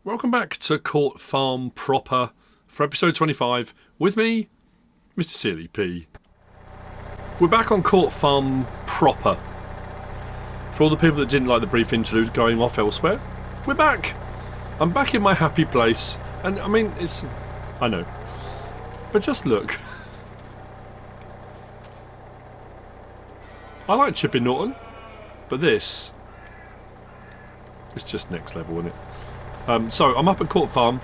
Welcome back to Court Farm proper for episode 25 with me, Mr. Silly P. We're back on Court Farm proper. For all the people that didn't like the brief interlude going off elsewhere, we're back. I'm back in my happy place, and I mean, I know, but just look. I like Chipping Norton, but this is just next level, isn't it? So I'm up at Court Farm,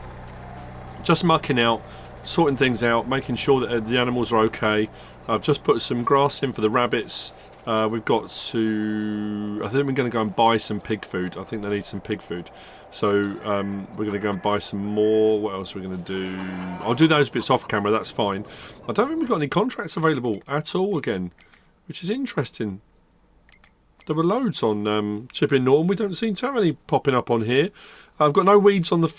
just mucking out, sorting things out, making sure that the animals are okay. I've just put some grass in for the rabbits. We've got to... I think we're going to go and buy some pig food. I think they need some pig food. So we're going to go and buy some more. What else are we going to do? I'll do those bits off camera, that's fine. I don't think we've got any contracts available at all again, which is interesting. There were loads on Chipping Norton. We don't seem to have any popping up on here. I've got no weeds on the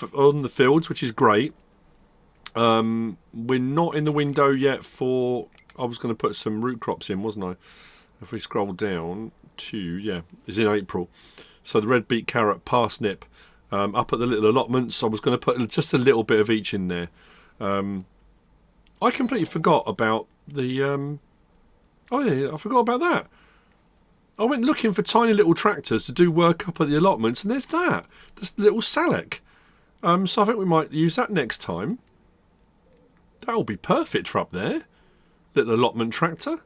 fields, which is great. We're not in the window yet for... I was going to put some root crops in, wasn't I? If we scroll down to... Yeah, it's in April. So the red beet, carrot, parsnip. Up at the little allotments, I was going to put just a little bit of each in there. I completely forgot about the... Oh yeah, I forgot about that. I went looking for tiny little tractors to do work up at the allotments, and there's that. This little Salek. So I think we might use that next time. That'll be perfect for up there. Little allotment tractor.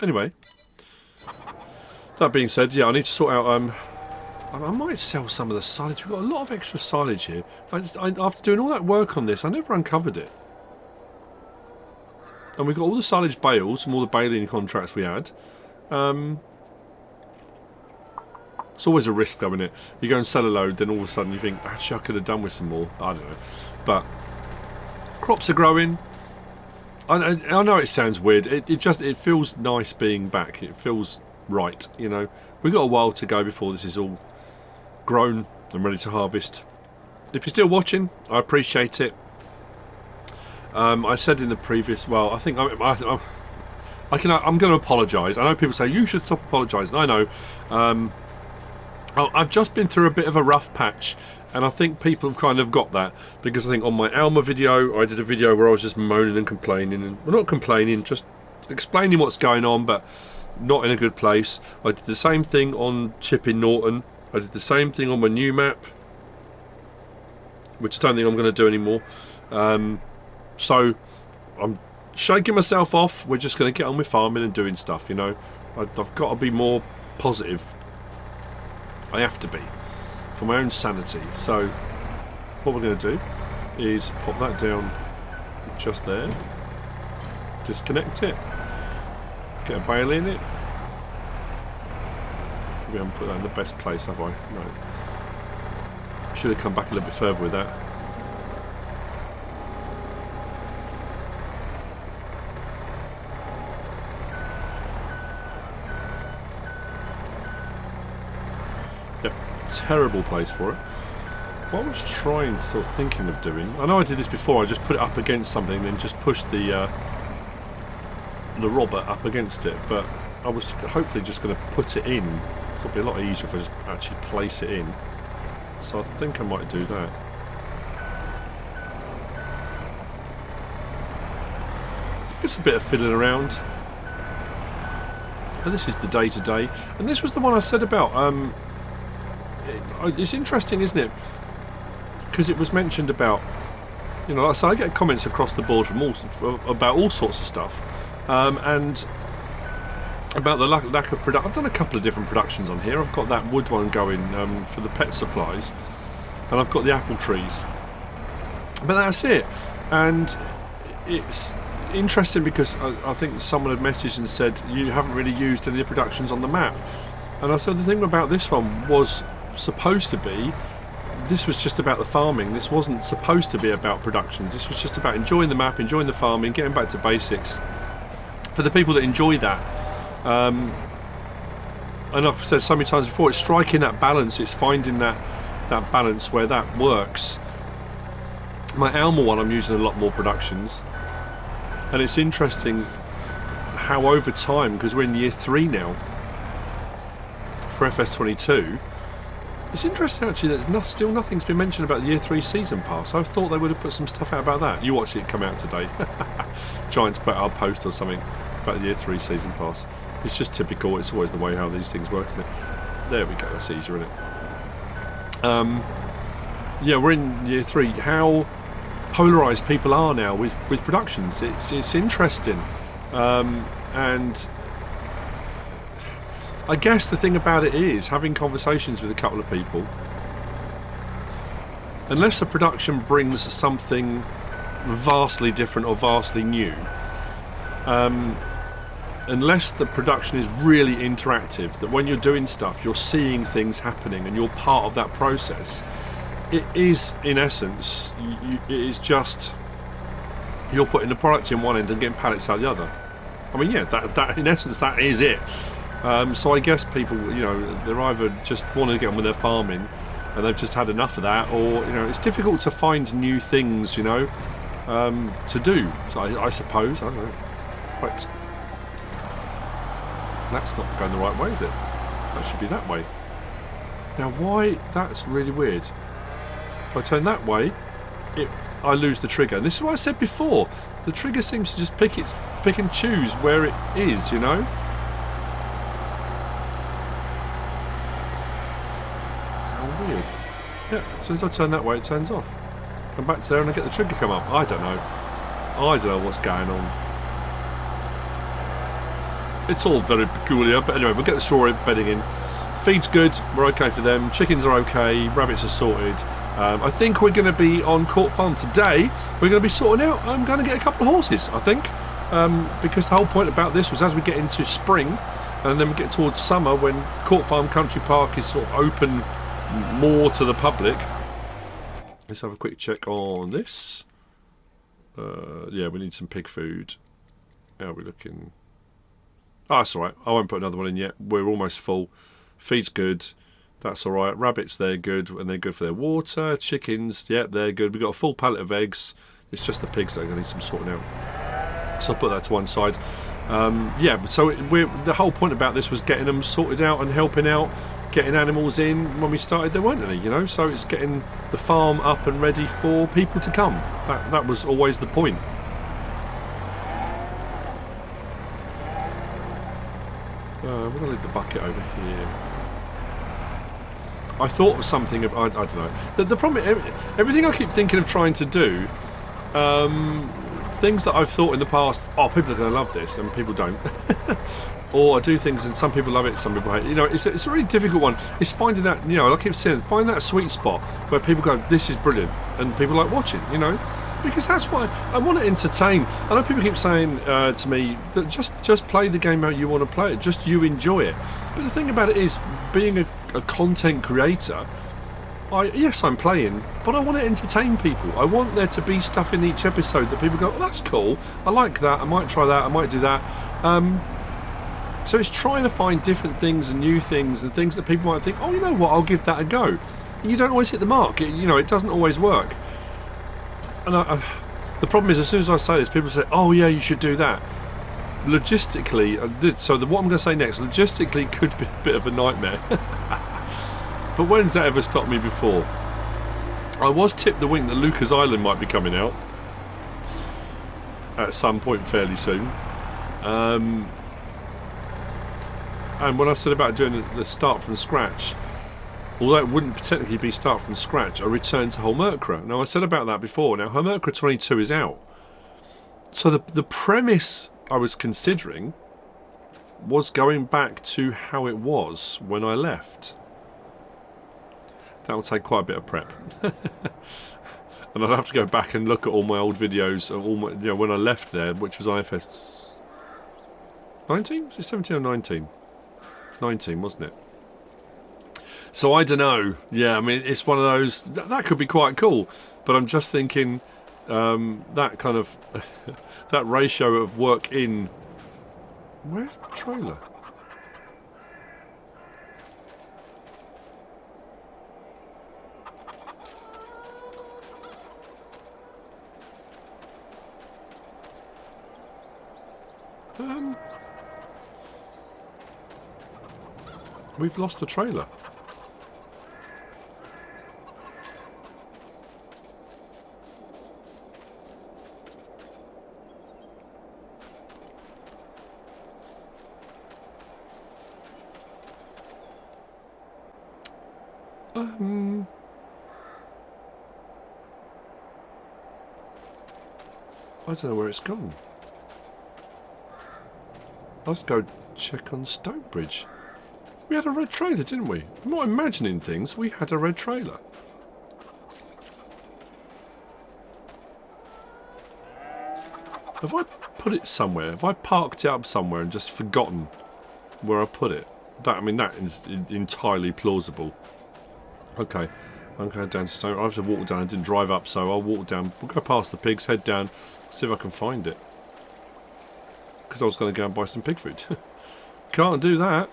Anyway. That being said, yeah, I need to sort out... I might sell some of the silage. We've got a lot of extra silage here. After doing all that work on this, I never uncovered it. And we've got all the silage bales from all the baling contracts we had. It's always a risk, though, isn't it? You go and sell a load, then all of a sudden you think, actually, I could have done with some more. I don't know. But crops are growing. I know it sounds weird. It feels nice being back. It feels right, you know. We've got a while to go before this is all grown and ready to harvest. If you're still watching, I appreciate it. I said in the previous... Well, I think I'm going to apologise. I know people say, you should stop apologising. I know. I've just been through a bit of a rough patch, and I think people have kind of got that, because I think on my Alma video, I did a video where I was just moaning and complaining, and well, not complaining, just explaining what's going on, but not in a good place. I did the same thing on Chipping Norton. I did the same thing on my new map, which I don't think I'm going to do anymore. So I'm shaking myself off. We're just going to get on with farming and doing stuff, you know. I've got to be more positive. I have to be, for my own sanity. So what we're going to do is pop that down just there, disconnect it, get a bale in it. Probably haven't put that in the best place, have I? No. Should have come back a little bit further with that. Terrible place for it. What I was thinking of doing, I know I did this before, I just put it up against something and then just pushed the robber up against it, but I was hopefully just going to put it in. It would be a lot easier if I just actually place it in, so I think I might do that. It's a bit of fiddling around, but this is the day-to-day, and this was the one I said about it's interesting, isn't it? Because it was mentioned about, you know, so I get comments across the board from about all sorts of stuff, and about the lack of production. I've done a couple of different productions on here. I've got that wood one going for the pet supplies, and I've got the apple trees. But that's it. And it's interesting because I think someone had messaged and said you haven't really used any of the productions on the map. And I said the thing about this one was supposed to be, this was just about the farming. This wasn't supposed to be about productions. This was just about enjoying the map, enjoying the farming, getting back to basics. For the people that enjoy that, and I've said so many times before, it's striking that balance. It's finding that balance where that works. My Alma one, I'm using a lot more productions, and it's interesting how over time, because we're in year 3 now, for FS22. It's interesting actually that still nothing's been mentioned about the Year 3 Season Pass. I thought they would have put some stuff out about that. You watched it come out today. Giants put out a post or something about the Year 3 Season Pass. It's just typical. It's always the way how these things work, isn't it? There we go. That's easier, isn't it? Yeah, we're in Year 3. How polarised people are now with productions. It's interesting. And I guess the thing about it is, having conversations with a couple of people, unless a production brings something vastly different or vastly new, unless the production is really interactive, that when you're doing stuff, you're seeing things happening and you're part of that process, it is, in essence, it is just you're putting the product in one end and getting pallets out the other. I mean, yeah, that in essence, that is it. So I guess people, you know, they're either just want to get on with their farming and they've just had enough of that, or, you know, it's difficult to find new things, you know, to do. So I suppose, I don't know. Right. That's not going the right way, is it? That should be that way. Now, why? That's really weird. If I turn that way, I lose the trigger. And this is what I said before. The trigger seems to just pick and choose where it is, you know? How weird. Yeah, as soon as I turn that way, it turns off. Come back to there and I get the trigger come up. I don't know. I don't know what's going on. It's all very peculiar, but anyway, we'll get the straw bedding in. Feed's good, we're okay for them. Chickens are okay, rabbits are sorted. I think we're going to be on Court Farm today. We're going to be sorting out, I'm going to get a couple of horses, I think. Because the whole point about this was as we get into spring, and then we get towards summer when Court Farm Country Park is sort of open more to the public. Let's have a quick check on this. Yeah, we need some pig food. How are we looking? Oh, that's alright. I won't put another one in yet. We're almost full. Feed's good. That's alright. Rabbits, they're good, and they're good for their water. Chickens, yeah, they're good. We've got a full pallet of eggs. It's just the pigs that are going to need some sorting out. So I'll put that to one side. Yeah, so the whole point about this was getting them sorted out and helping out, getting animals in. When we started, there weren't any, you know, so it's getting the farm up and ready for people to come. That was always the point. We're going to leave the bucket over here. I thought of something, I don't know. The problem, everything I keep thinking of trying to do, things that I've thought in the past, oh, people are going to love this, and people don't. Or I do things and some people love it, some people hate it. You know, it's a really difficult one. It's finding that, you know, I keep saying, find that sweet spot where people go, this is brilliant, and people like watching, you know. Because that's what I want to entertain. I know people keep saying to me that just play the game how you want to play it, just you enjoy it. But the thing about it is, being a content creator, yes, I'm playing, but I want to entertain people. I want there to be stuff in each episode that people go, oh, that's cool, I like that, I might try that, I might do that. So it's trying to find different things and new things and things that people might think, oh, you know what, I'll give that a go. And you don't always hit the mark. You know, it doesn't always work. And the problem is, as soon as I say this, people say, oh yeah, you should do that. Logistically, what I'm going to say next, logistically could be a bit of a nightmare. But when's that ever stopped me before? I was tipped the wink that Lucas Island might be coming out at some point fairly soon. And when I said about doing the start from scratch, although it wouldn't technically be start from scratch, I returned to Holmerkra. Now, I said about that before. Now, Holmerkra 22 is out. So the premise I was considering was going back to how it was when I left. That will take quite a bit of prep. And I'd have to go back and look at all my old videos of all my, you know, when I left there, which was IFS 19? Was it 17 or 19? 19, wasn't it? So I don't know. Yeah, I mean, it's one of those that could be quite cool, but I'm just thinking that kind of that ratio of work in. Where's the trailer? We've lost the trailer. I don't know where it's gone. Let's go check on Stonebridge. We had a red trailer, didn't we? I'm not imagining things. We had a red trailer. Have I put it somewhere? Have I parked it up somewhere and just forgotten where I put it? I mean, that is entirely plausible. Okay, I'm going down to Stone. I have to walk down. I didn't drive up, so I'll walk down. We'll go past the pigs, head down, see if I can find it. Because I was going to go and buy some pig food. Can't do that.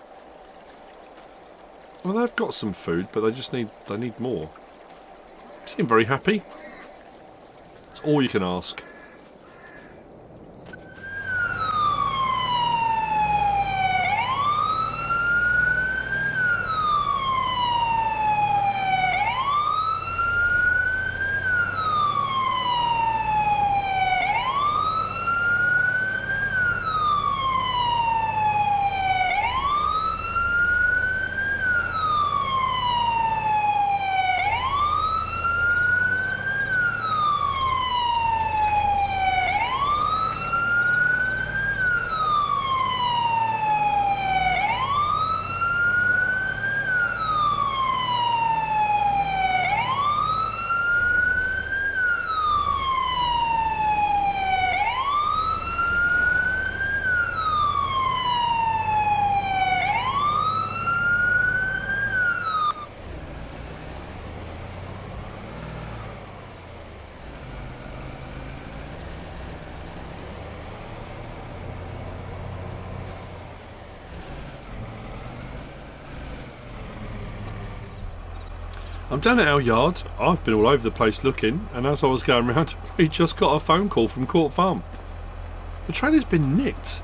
Well, they've got some food, but they need more. They seem very happy. It's all you can ask. I'm down at our yard. I've been all over the place looking, and as I was going around, we just got a phone call from Court Farm. The trailer's been nicked.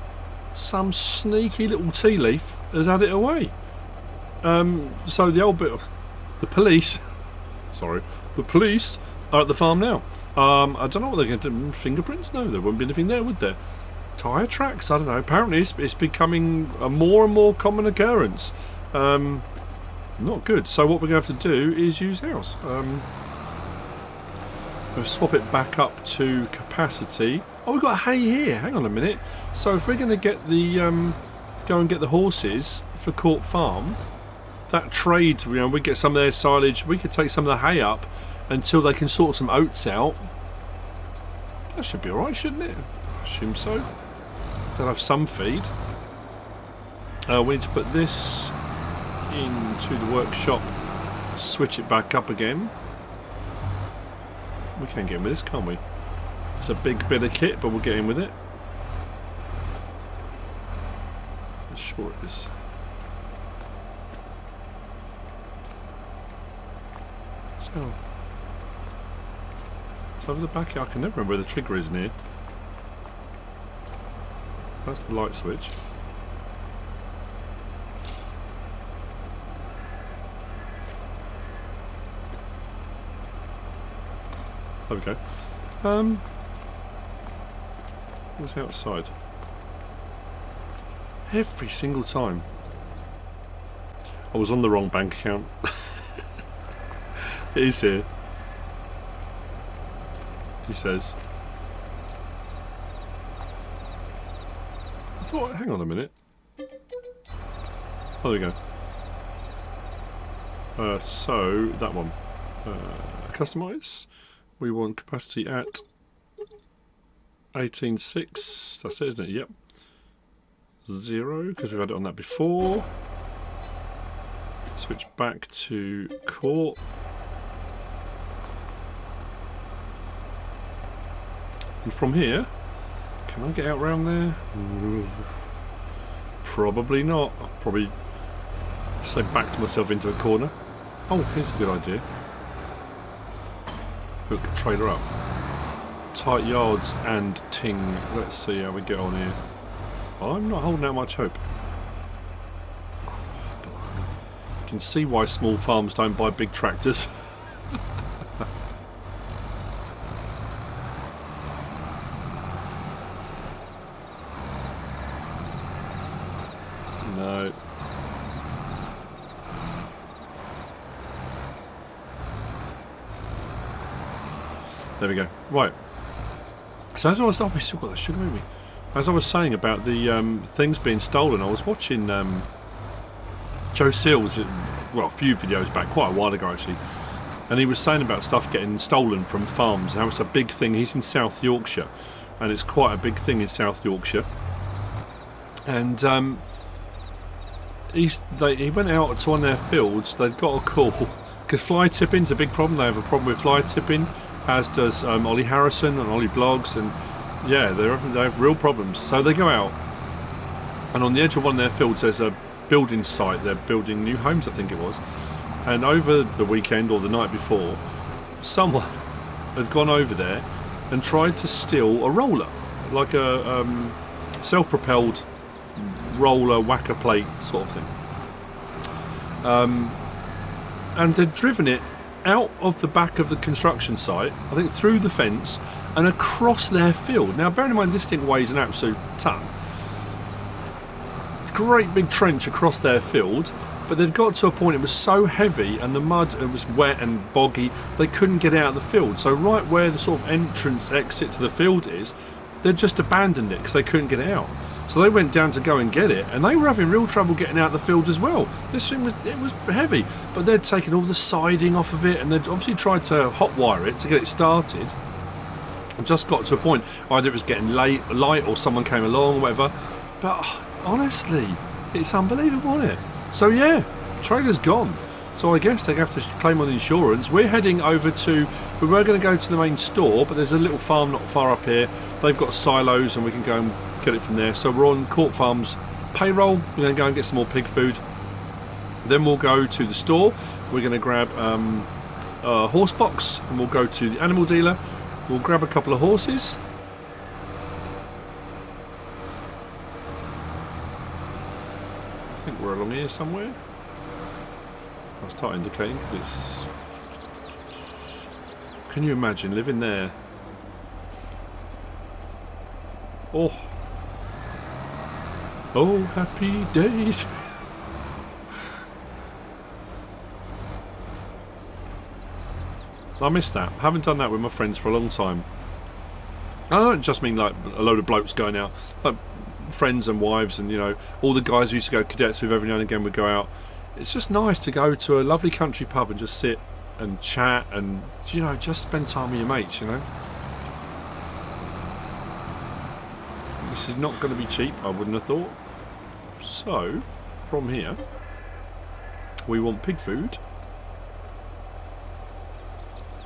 Some sneaky little tea leaf has had it away. So the old bit of the police, sorry, the police are at the farm now. I don't know what they're going to do. Fingerprints? No, there wouldn't be anything there, would there? Tyre tracks? I don't know. Apparently it's becoming a more and more common occurrence. Not good. So what we're going to have to do is use ours. We'll swap it back up to capacity. Oh, we've got hay here. Hang on a minute. So if we're going to get the go and get the horses for Court Farm, that trade, you know, we get some of their silage. We could take some of the hay up until they can sort some oats out. That should be all right, shouldn't it? I assume so. They'll have some feed. We need to put this into the workshop, switch it back up again. We can get in with this, can't we? It's a big bit of kit, but we'll get in with it. I'm sure it is. So over the back here, I can never remember where the trigger is near. That's the light switch. There we go. What's outside? Every single time. I was on the wrong bank account. It is here. He says. I thought, hang on a minute. Oh, there we go. So, that one. Customise. We want capacity at 18.6. That's it, isn't it? Yep. 0, because we've had it on that before. Switch back to court. And from here, can I get out round there? Probably not. I'll probably say back to myself into a corner. Oh, here's a good idea. Hook the trailer up. Tight yards and ting. Let's see how we get on here. I'm not holding out much hope. can see why small farms don't buy big tractors. No. There we go. Right. So as I was, we still got that sugar, haven't we? As I was saying about the things being stolen, I was watching Joe Seals, well, a few videos back, quite a while ago actually, and he was saying about stuff getting stolen from farms. How it's a big thing. He's in South Yorkshire, and it's quite a big thing in South Yorkshire. And he went out to one of their fields. They'd got a call because fly tipping's a big problem. They have a problem with fly tipping, as does Ollie Harrison and Ollie Blogs, and yeah, they have real problems. So they go out, and on the edge of one of their fields there's a building site. They're building new homes, I think it was. And over the weekend or the night before, someone had gone over there and tried to steal a roller, like a self-propelled roller whacker plate sort of thing. And they'd driven it out of the back of the construction site, I think through the fence and across their field. Now bearing in mind this thing weighs an absolute ton. Great big trench across their field, but they'd got to a point it was so heavy and the mud, it was wet and boggy, they couldn't get out of the field. So right where the sort of entrance exit to the field is, they'd just abandoned it because they couldn't get it out. So they went down to go and get it, and they were having real trouble getting out of the field as well. This thing was heavy, but they'd taken all the siding off of it, and they'd obviously tried to hotwire it to get it started. And just got to a point, either it was getting light or someone came along or whatever. But honestly, it's unbelievable, isn't it? So yeah, trailer's gone. So I guess they have to claim on the insurance. We're heading over to, we were going to go to the main store, but there's a little farm not far up here. They've got silos and we can go and get it from there. So we're on Court Farm's payroll. We're going to go and get some more pig food. Then we'll go to the store. We're going to grab a horse box, and we'll go to the animal dealer. We'll grab a couple of horses. I think we're along here somewhere. I'll start indicating because it's... Can you imagine living there? Oh. Oh, happy days. I miss that. I haven't done that with my friends for a long time. I don't just mean like a load of blokes going out, like friends and wives, and you know, all the guys who used to go cadets with every now and again would go out. It's just nice to go to a lovely country pub and just sit and chat and, you know, just spend time with your mates, you know. This is not going to be cheap, I wouldn't have thought. So, from here, we want pig food.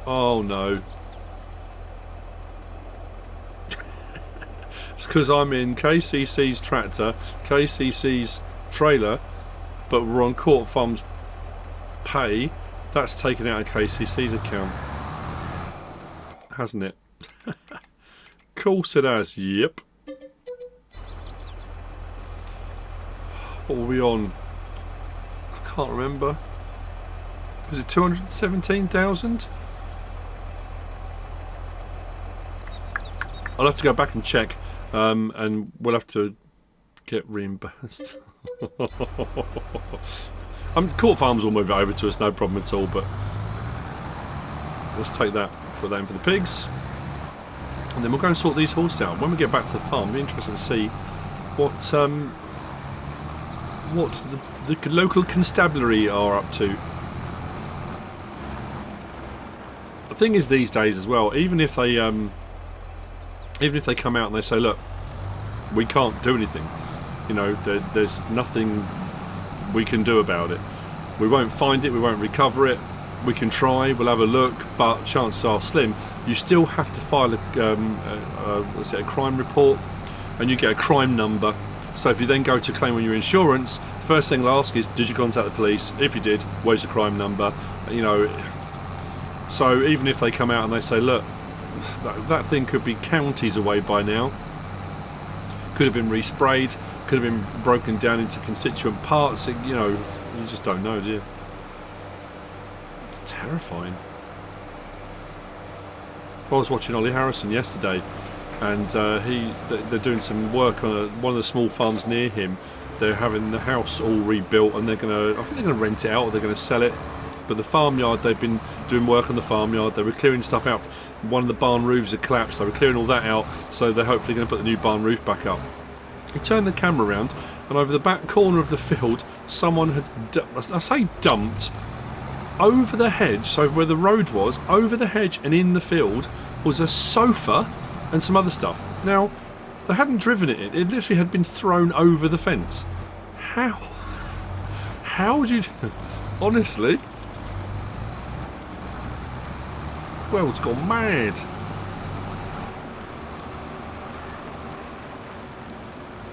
Oh no. It's because I'm in KCC's tractor, KCC's trailer, but we're on Court Farm's pay. That's taken out of KCC's account, hasn't it? Of course it has, yep. What were we on? I can't remember. Was it 217,000? I'll have to go back and check, and we'll have to get reimbursed. Court Farms will move it over to us, no problem at all, but let's take that, put that in for the pigs, and then we'll go and sort these horses out. When we get back to the farm, it'll be interesting to see what the local constabulary are up to. The thing is, these days as well, even if they come out and they say, look, we can't do anything, you know, there's nothing we can do about it. We won't find it, we won't recover it. We can try, we'll have a look, but chances are slim. You still have to file a crime report, and you get a crime number. So if you then go to claim on your insurance, the first thing they'll ask is, did you contact the police? If you did, where's your crime number? You know, so even if they come out and they say, look, that thing could be counties away by now, could have been resprayed, could have been broken down into constituent parts, you know, you just don't know, do you? terrifying. I was watching Ollie Harrison yesterday, and they're doing some work on one of the small farms near him. They're having the house all rebuilt, and I think they're gonna rent it out or they're gonna sell it. But the farmyard, they've been doing work on the farmyard. They were clearing stuff out. One of the barn roofs had collapsed. They were clearing all that out, so they're hopefully going to put the new barn roof back up. He turned the camera around, and over the back corner of the field, someone had, I say dumped, over the hedge, so where the road was, over the hedge and in the field, was a sofa and some other stuff. Now, they hadn't driven it in. It literally had been thrown over the fence. How? How would you... Honestly... World's gone mad.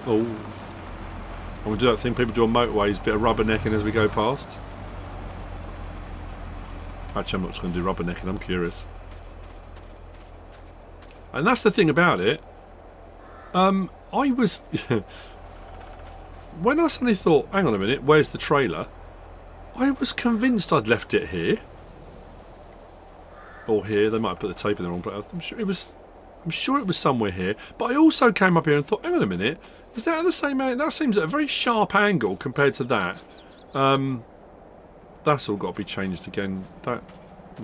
Oh. I'm going to do that thing people do on motorways, bit of rubbernecking as we go past. Actually, I'm not just going to do rubbernecking, I'm curious. And that's the thing about it. I was... when I suddenly thought, hang on a minute, where's the trailer? I was convinced I'd left it here. Or here, they might have put the tape in the wrong place. I'm sure it was somewhere here. But I also came up here and thought, hang on a minute, is that at the same angle? That seems at a very sharp angle compared to that. That's all got to be changed again. That,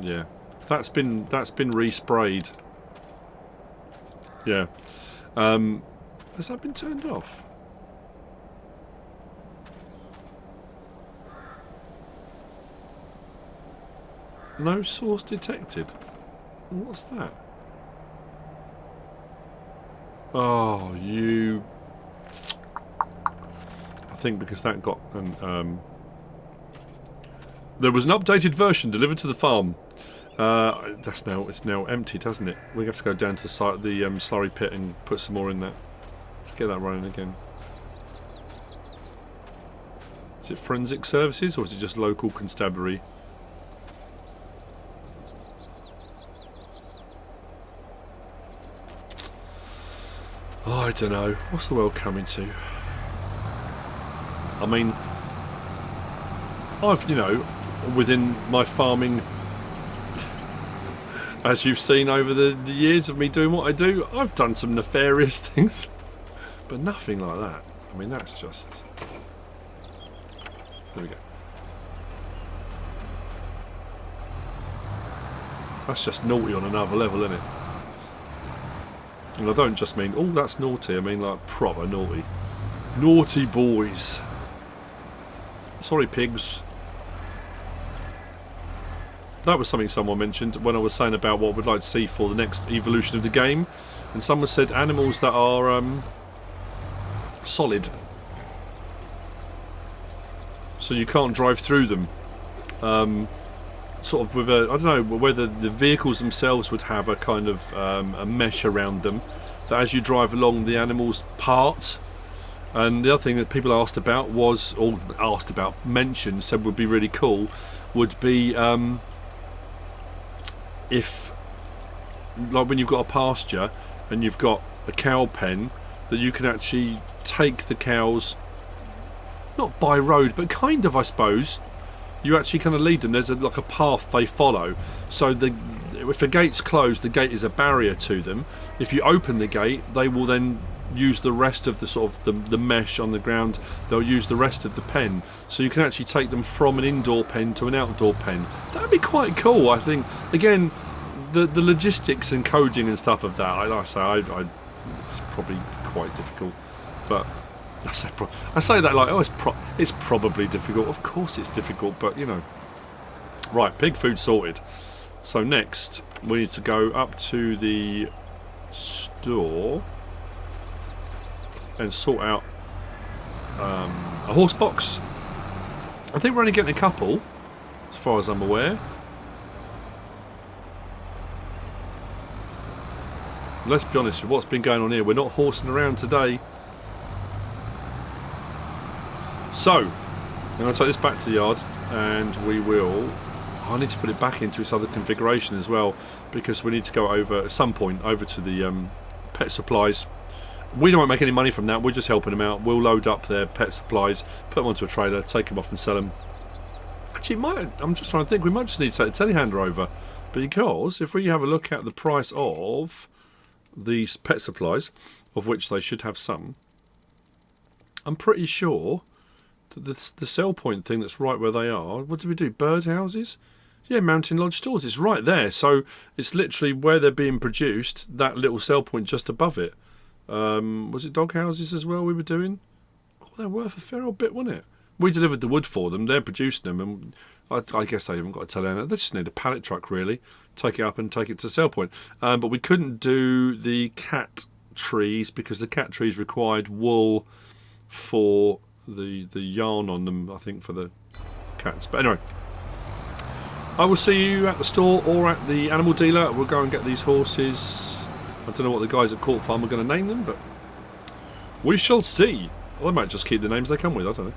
yeah, that's been resprayed. Yeah. Has that been turned off? No source detected. What's that? Oh, you... I think because that got an... There was an updated version delivered to the farm. It's now emptied, hasn't it? We have to go down to the site, the slurry pit, and put some more in there. Let's get that running again. Is it forensic services or is it just local constabulary? Oh, I don't know. What's the world coming to? I mean, I've, you know, within my farming, as you've seen over the years of me doing what I do, I've done some nefarious things, but nothing like that. I mean, that's just... There we go. That's just naughty on another level, isn't it? And I don't just mean, oh, that's naughty, I mean like proper naughty. Naughty boys. Sorry, pigs. That was something someone mentioned when I was saying about what we'd like to see for the next evolution of the game. And someone said animals that are solid. So you can't drive through them. Sort of with a, I don't know whether the vehicles themselves would have a kind of a mesh around them that as you drive along the animals part. And the other thing that people asked about was, or mentioned, said would be really cool, would be if, like when you've got a pasture and you've got a cow pen, that you can actually take the cows, not by road, but kind of, I suppose. You actually kind of lead them. There's like a path they follow. So if the gate's closed, the gate is a barrier to them. If you open the gate, they will then use the rest of the sort of the mesh on the ground. They'll use the rest of the pen. So you can actually take them from an indoor pen to an outdoor pen. That'd be quite cool, I think. Again, the logistics and coding and stuff of that, like I say, it's probably quite difficult. But I say that like, oh, it's probably difficult. Of course it's difficult, but you know. Right, pig food sorted. So next we need to go up to the store and sort out a horse box. I think we're only getting a couple, as far as I'm aware. Let's be honest with what's been going on here. We're not horsing around today. So, I'm going to take this back to the yard, and we will... I need to put it back into its other configuration as well, because we need to go over, at some point, over to the pet supplies. We don't make any money from that, we're just helping them out. We'll load up their pet supplies, put them onto a trailer, take them off and sell them. Actually, I'm just trying to think. We might just need to take the telehandler over, because if we have a look at the price of these pet supplies, of which they should have some, I'm pretty sure that the sell point thing that's right where they are. What did we do? Bird houses? Yeah, Mountain Lodge stores. It's right there. So it's literally where they're being produced. That little sell point just above it. Was it dog houses as well we were doing? Oh, they're worth a fair old bit, wasn't it? We delivered the wood for them. They're producing them, and I guess they haven't got a telehandler. They just need a pallet truck, really. Take it up and take it to sell point. But we couldn't do the cat trees because the cat trees required wool for the yarn on them, I think, for the cats. But anyway, I will see you at the store or at the animal dealer. We'll go and get these horses. I don't know what the guys at Court Farm are going to name them, but we shall see. Well, they might just keep the names they come with, I don't know.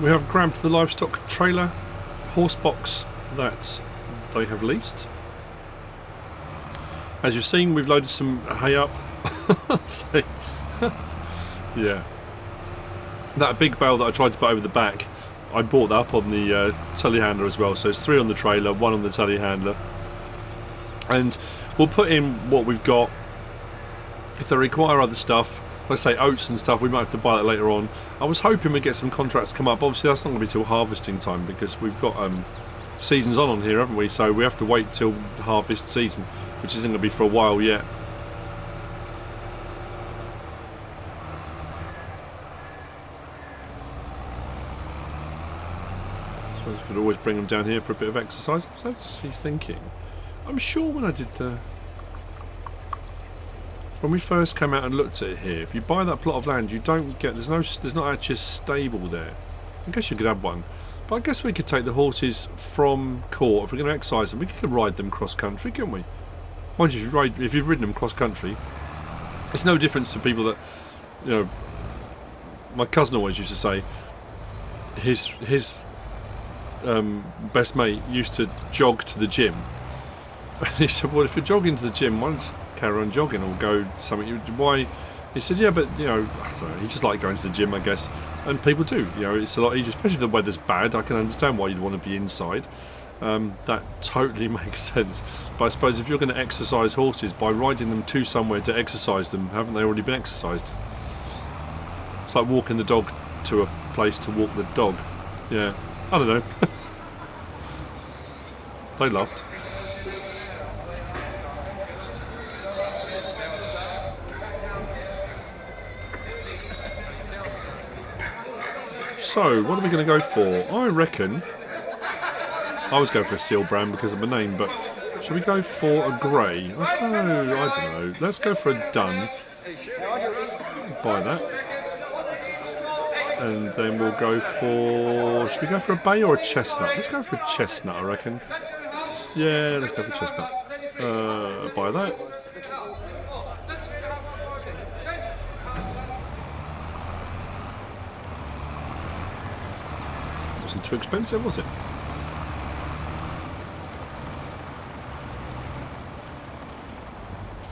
We have grabbed the livestock trailer horse box that they have leased. As you've seen, we've loaded some hay up. So, yeah. That big bale that I tried to put over the back, I bought that up on the telehandler as well. So it's 3 on the trailer, 1 on the telehandler. And we'll put in what we've got. If they require other stuff, let's say oats and stuff, we might have to buy that later on. I was hoping we'd get some contracts come up. Obviously that's not going to be till harvesting time because we've got seasons on here, haven't we? So we have to wait till harvest season, which isn't going to be for a while yet. suppose I could always bring them down here for a bit of exercise. So he's thinking. I'm sure when I did the... When we first came out and looked at it here, if you buy that plot of land, you don't get... There's not actually a stable there. I guess you could have one. But I guess we could take the horses from court. If we're going to exercise them, we could ride them cross-country, couldn't we? Mind you, if you've ridden them cross-country, it's no difference to people that... You know, my cousin always used to say, his best mate used to jog to the gym. And he said, well, if you're jogging to the gym, why don't you carry on jogging or go something? Why? He said, yeah, but, you know, I don't know, he just liked going to the gym, I guess. And people do, you know, it's a lot easier, especially if the weather's bad. I can understand why you'd want to be inside. That totally makes sense. But I suppose if you're going to exercise horses by riding them to somewhere to exercise them, haven't they already been exercised? It's like walking the dog to a place to walk the dog. Yeah, I don't know. They laughed. So, what are we going to go for? I reckon... I was going for a seal brand because of my name, but should we go for a grey? I don't know. Let's go for a dun. Buy that. And then we'll go for... Should we go for a bay or a chestnut? Let's go for a chestnut, I reckon. Yeah, let's go for chestnut. Buy that. Wasn't too expensive, was it?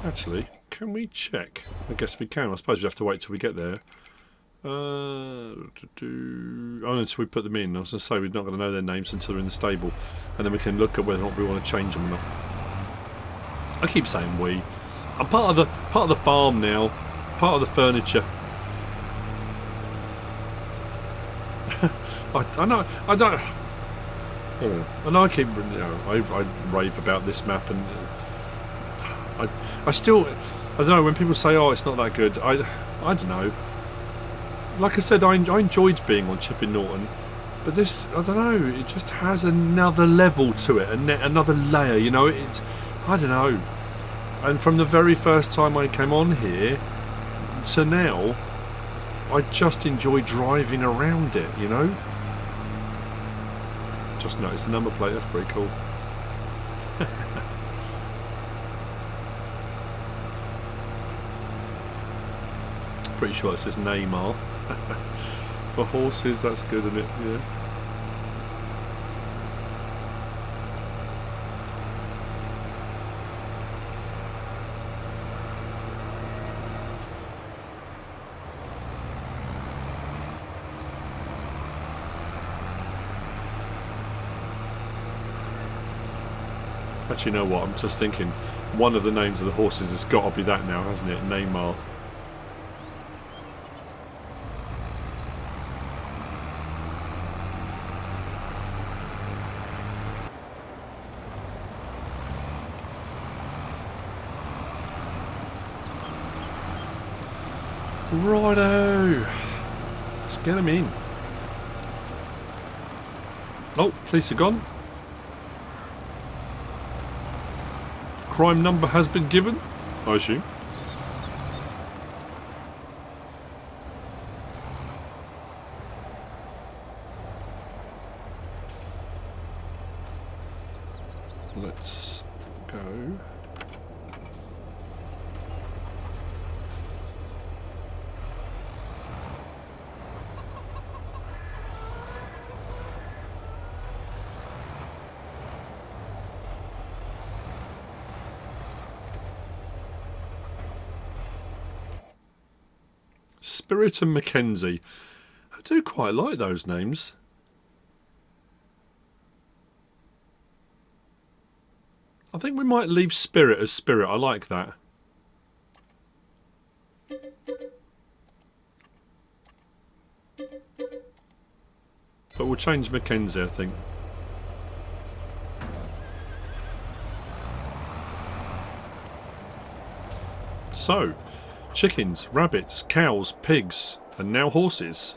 Actually, can we check? I guess we can. I suppose we have to wait till we get there. Oh, until we put them in. I was going to say we're not going to know their names until they're in the stable, and then we can look at whether or not we want to change them or not. I keep saying we. I'm part of the farm now, part of the furniture. I know. I don't. I know. I keep. You know, I rave about this map, and I still. I don't know. When people say, "Oh, it's not that good," I don't know. Like I said, I enjoyed being on Chipping Norton, but this, I don't know. It just has another level to it, another layer. You know, it's. I don't know. And from the very first time I came on here to now, I just enjoy driving around it, you know? Just noticed the number plate, that's pretty cool. Pretty sure it says Neymar. For horses, that's good, isn't it? Yeah. Actually, you know what? I'm just thinking, one of the names of the horses has got to be that now, hasn't it? Neymar. Righto! Let's get him in. Oh, police are gone. Crime number has been given, I assume. Let's go. Spirit and Mackenzie. I do quite like those names. I think we might leave Spirit as Spirit. I like that. But we'll change Mackenzie, I think. So, chickens, rabbits, cows, pigs, and now horses.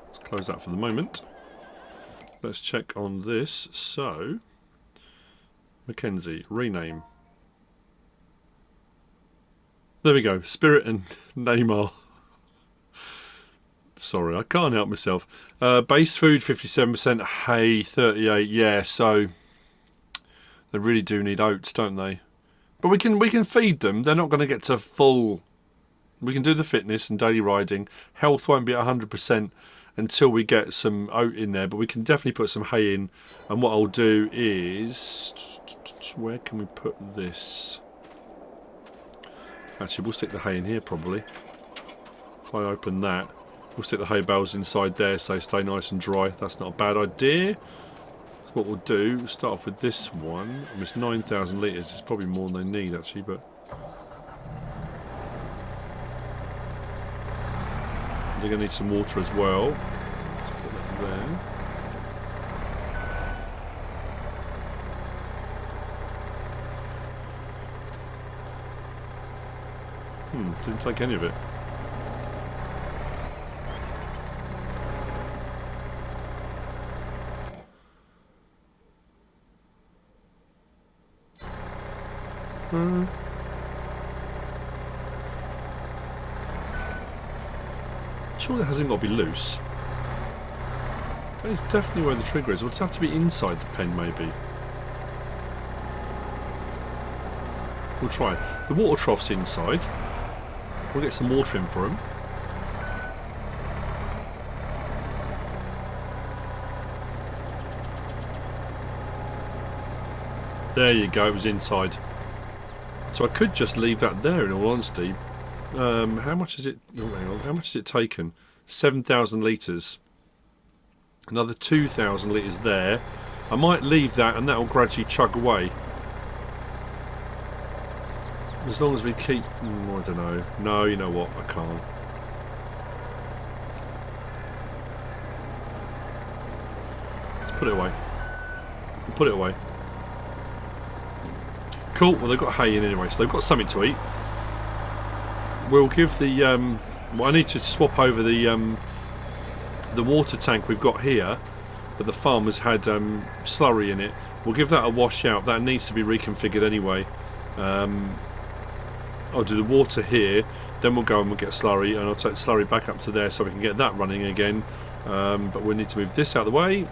Let's close that for the moment. let's check on this. So, Mackenzie, rename. There we go. Spirit and Neymar. Sorry, I can't help myself. Base food 57%, hay 38. Yeah, so they really do need oats, don't they? But we can feed them. They're not going to get to full. We can do the fitness and daily riding. Health won't be 100% until we get some oat in there, but we can definitely put some hay in. And what I'll do is, where can we put this? Actually, we'll stick the hay in here probably. If I open that, we'll stick the hay bales inside there so they stay nice and dry. That's not a bad idea. So what we'll do, we'll start off with this one. I mean, it's 9,000 litres. It's probably more than they need actually, but they're going to need some water as well. Let's put that there. Didn't take any of it. Sure, it hasn't got to be loose. That is definitely where the trigger is. It'll have to be inside the pen, maybe. We'll try. The water trough's inside. We'll get some water in for him. There you go, it was inside. So I could just leave that there in all honesty. How much is it? Oh, hang on. How much has it taken? 7,000 litres. Another 2,000 litres there. I might leave that and that will gradually chug away. As long as we keep... I don't know. No, you know what? I can't. Let's put it away. We'll put it away. Cool. Well, they've got hay in anyway, so they've got something to eat. We'll give the... well, I need to swap over the water tank we've got here, but the farmer's had slurry in it. We'll give that a wash out. That needs to be reconfigured anyway. I'll do the water here, then we'll go and we'll get slurry, and I'll take slurry back up to there so we can get that running again. But we need to move this out of the way.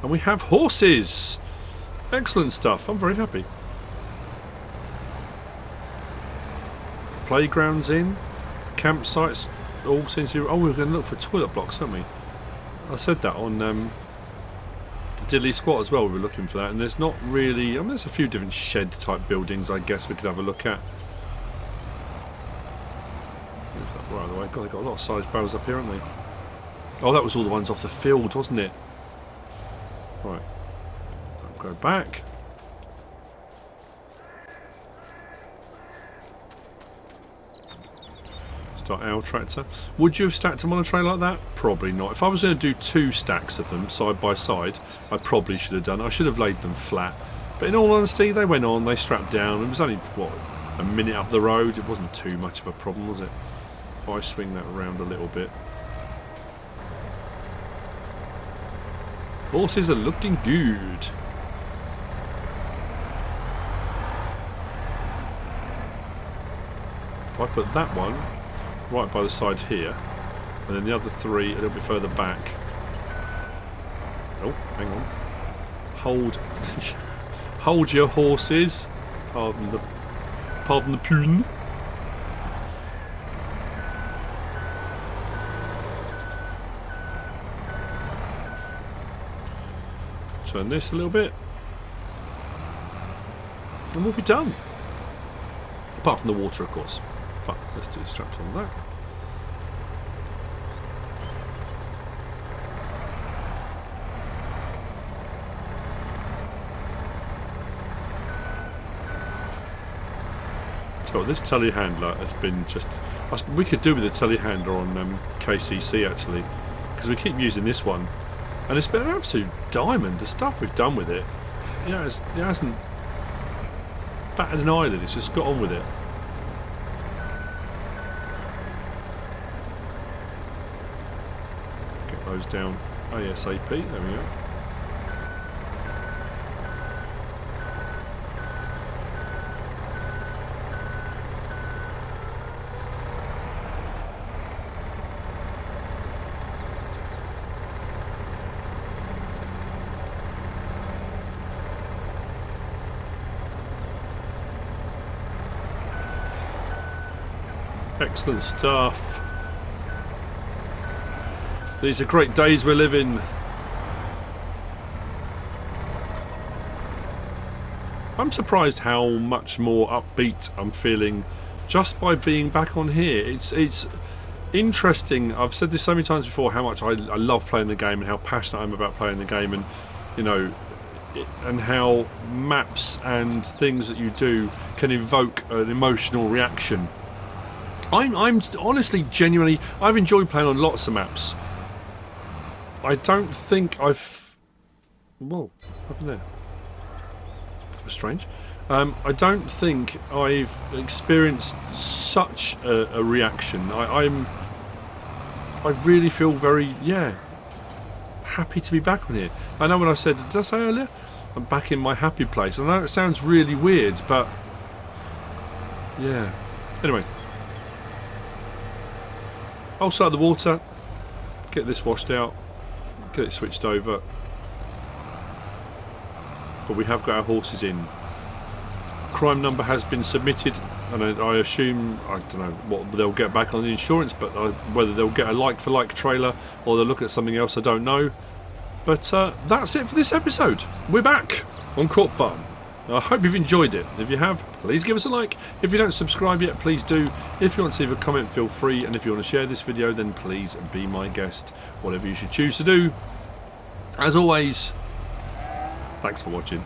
And we have horses! Excellent stuff, I'm very happy. The playground's in, the campsites all seems to be... Oh, we're going to look for toilet blocks, aren't we? I said that on Diddley Squat as well, we were looking for that, and there's not really... I mean, there's a few different shed type buildings I guess we could have a look at. Move that right out of the way. God, they've got a lot of size barrels up here, haven't they? Oh, that was all the ones off the field, wasn't it? Right. Go back. Start our tractor. Would you have stacked them on a tray like that? Probably not. If I was going to do 2 stacks of them side by side, I probably should have done. I should have laid them flat. But in all honesty, they went on, they strapped down. It was only, what, a minute up the road. It wasn't too much of a problem, was it? If I swing that around a little bit. Horses are looking good. If I put that one right by the side here, and then the other 3 a little bit further back. Oh, hang on. Hold your horses. Pardon the pun. Turn this a little bit, and we'll be done. Apart from the water, of course. But let's do the straps on that. So this telehandler has been just... We could do with a telehandler on KCC actually, because we keep using this one, and it's been an absolute diamond. The stuff we've done with it, it hasn't batted an eyelid. It's just got on with it. Get those down ASAP, there we go. Excellent stuff. These are great days we're living. I'm surprised how much more upbeat I'm feeling just by being back on here. It's interesting. I've said this so many times before how much I love playing the game and how passionate I am about playing the game, and you know, and how maps and things that you do can evoke an emotional reaction. I'm honestly, genuinely, I've enjoyed playing on lots of maps. I don't think I've... Whoa, what happened there? That was strange. I don't think I've experienced such a reaction. I really feel very, yeah, happy to be back on here. I know when I said, did I say earlier? I'm back in my happy place. I know it sounds really weird, but yeah. Anyway. Outside the water, get this washed out, get it switched over. But we have got our horses in. Crime number has been submitted, and I assume, I don't know what they'll get back on the insurance, but whether they'll get a like-for-like trailer or they'll look at something else, I don't know. But that's it for this episode. We're back on Court Farm. I hope you've enjoyed it. If you have, please give us a like. If you don't subscribe yet, please do. If you want to leave a comment, feel free. And if you want to share this video, then please be my guest. Whatever you should choose to do. As always, thanks for watching.